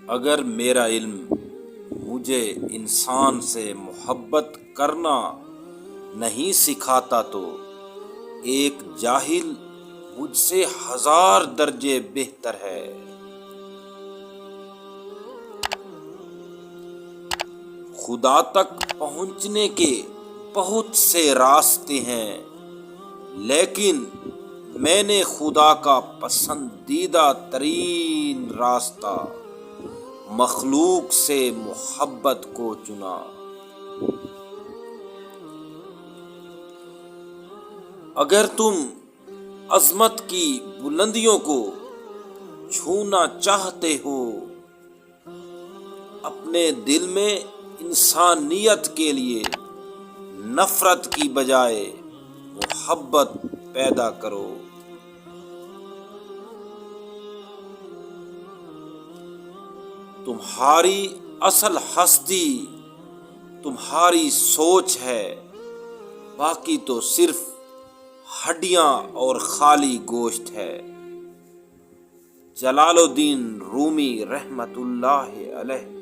اگر میرا علم مجھے انسان سے محبت کرنا نہیں سکھاتا تو ایک جاہل مجھ سے 1000 درجے بہتر ہے۔ خدا تک پہنچنے کے بہت سے راستے ہیں، لیکن میں نے خدا کا پسندیدہ ترین راستہ مخلوق سے محبت کو چنا۔ اگر تم عظمت کی بلندیوں کو چھونا چاہتے ہو، اپنے دل میں انسانیت کے لیے نفرت کی بجائے محبت پیدا کرو۔ تمہاری اصل ہستی تمہاری سوچ ہے، باقی تو صرف ہڈیاں اور خالی گوشت ہے۔ جلال الدین رومی رحمۃ اللہ علیہ۔